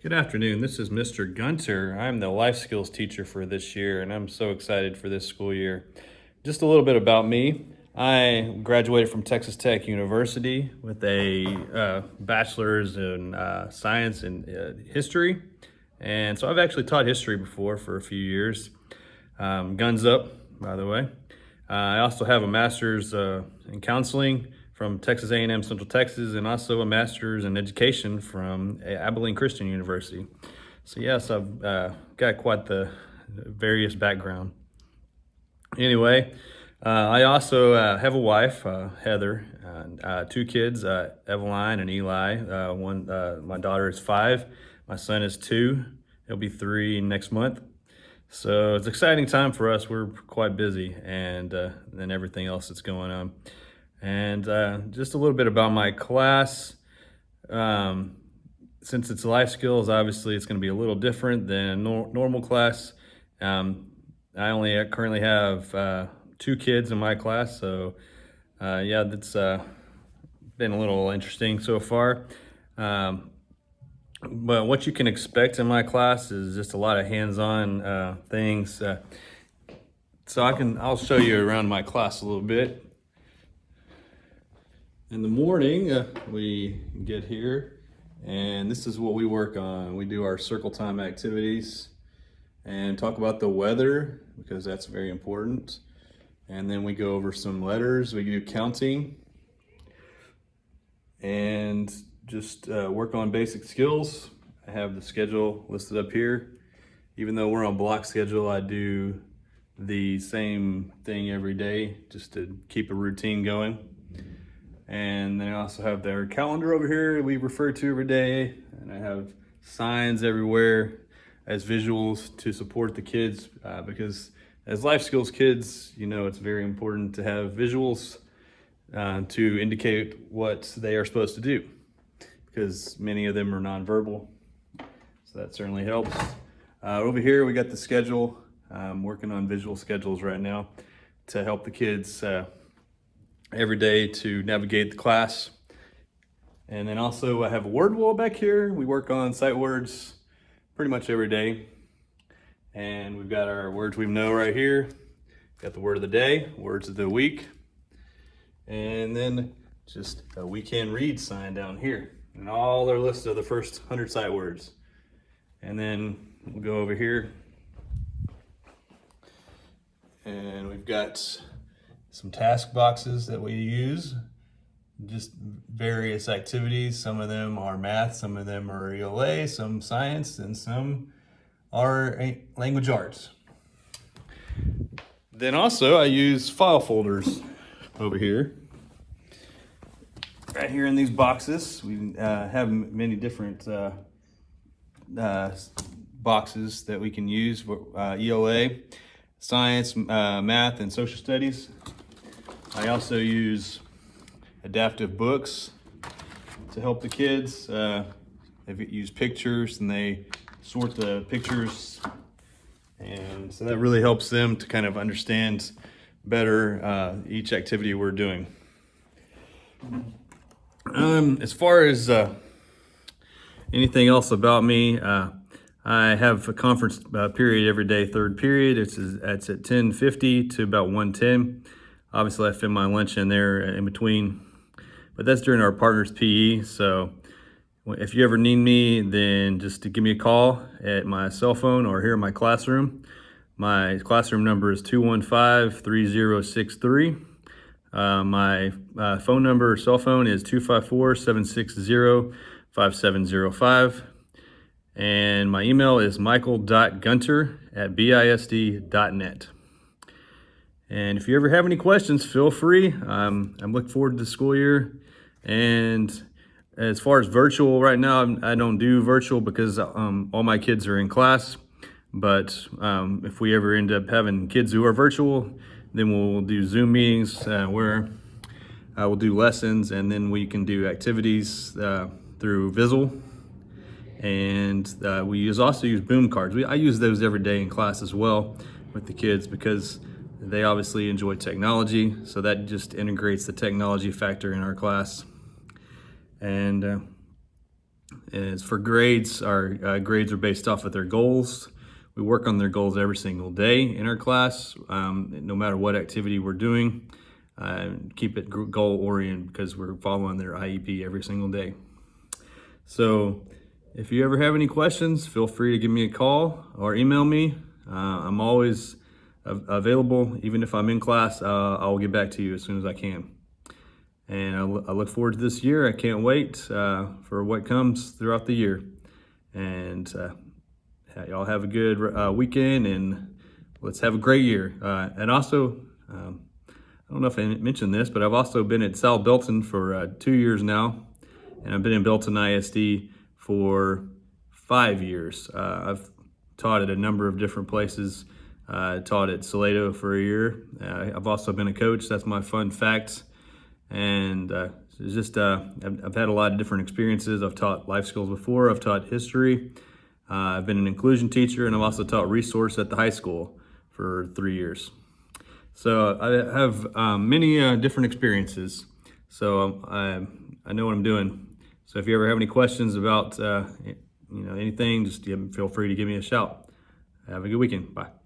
Good afternoon. This is Mr. Gunter. I'm the life skills teacher for this year, and I'm so excited for this school year. Just a little bit about me. I graduated from Texas Tech University with a bachelor's in science and history. And so I've actually taught history before for a few years. Guns up, by the way. I also have a master's in counseling from Texas A&M Central Texas, and also a master's in education from Abilene Christian University. So yes, I've got quite the various background. Anyway, I also have a wife, Heather, and two kids, Eveline and Eli. My daughter is 5, my son is 2. He'll be 3 next month. So it's an exciting time for us. We're quite busy, and then everything else that's going on. And just a little bit about my class. Since it's life skills, obviously it's going to be a little different than a normal class. I only currently have 2 kids in my class, so yeah, that's been a little interesting so far. But what you can expect in my class is just a lot of hands-on things. So I'll show you around my class a little bit. In the morning, we get here, and this is what we work on. We do our circle time activities and talk about the weather, because that's very important. And then we go over some letters, we do counting, and just work on basic skills. I have the schedule listed up here. Even though we're on block schedule, I do the same thing every day just to keep a routine going. And then I also have their calendar over here we refer to every day. And I have signs everywhere as visuals to support the kids, because as life skills kids, you know, it's very important to have visuals to indicate what they are supposed to do, because many of them are nonverbal. So that certainly helps. Over here, we got the schedule. I'm working on visual schedules right now to help the kids every day to navigate the class. And then also I have a word wall back here. We work on sight words pretty much every day. And we've got our words we know right here. Got the word of the day, words of the week, and then just a we can read sign down here. And all their list of the first 100 sight words. And then we'll go over here. And we've got some task boxes that we use, just various activities. Some of them are math, some of them are ELA, some science, and some are language arts. Then also I use file folders over here. Right here in these boxes, we have many different boxes that we can use for ELA, science, math, and social studies. I also use adaptive books to help the kids. They use pictures and they sort the pictures, and so that really helps them to kind of understand better each activity we're doing. As far as anything else about me, I have a conference period every day, third period. It's at 10:50 to about 1:10. Obviously, I fit my lunch in there in between, but that's during our partners PE. So if you ever need me, then just to give me a call at my cell phone or here in my classroom. My classroom number is 215-3063. My phone number or cell phone is 254-760-5705. And my email is michael.gunter@bisd.net. And if you ever have any questions, feel free. I'm looking forward to the school year. And as far as virtual right now, I don't do virtual because all my kids are in class. But if we ever end up having kids who are virtual, then we'll do Zoom meetings where we'll do lessons, and then we can do activities through Visual. And we also use boom cards. I use those every day in class as well with the kids, because they obviously enjoy technology, so that just integrates the technology factor in our class. And As for grades, our grades are based off of their goals. We work on their goals every single day in our class, no matter what activity we're doing. Keep it goal oriented because we're following their IEP every single day. So if you ever have any questions, feel free to give me a call or email me. I'm always available. Even if I'm in class, I'll get back to you as soon as I can. And I look forward to this year. I can't wait for what comes throughout the year. And y'all have a good weekend, and let's have a great year. And also, I don't know if I mentioned this, but I've also been at South Belton for 2 years now, and I've been in Belton ISD for 5 years. I've taught at a number of different places. Taught at Salado for a year. I've also been a coach. That's my fun fact. And it's just I've had a lot of different experiences. I've taught life skills before. I've taught history. I've been an inclusion teacher, and I've also taught resource at the high school for 3 years. So I have many different experiences. So I know what I'm doing. So if you ever have any questions about anything, just feel free to give me a shout. Have a good weekend. Bye.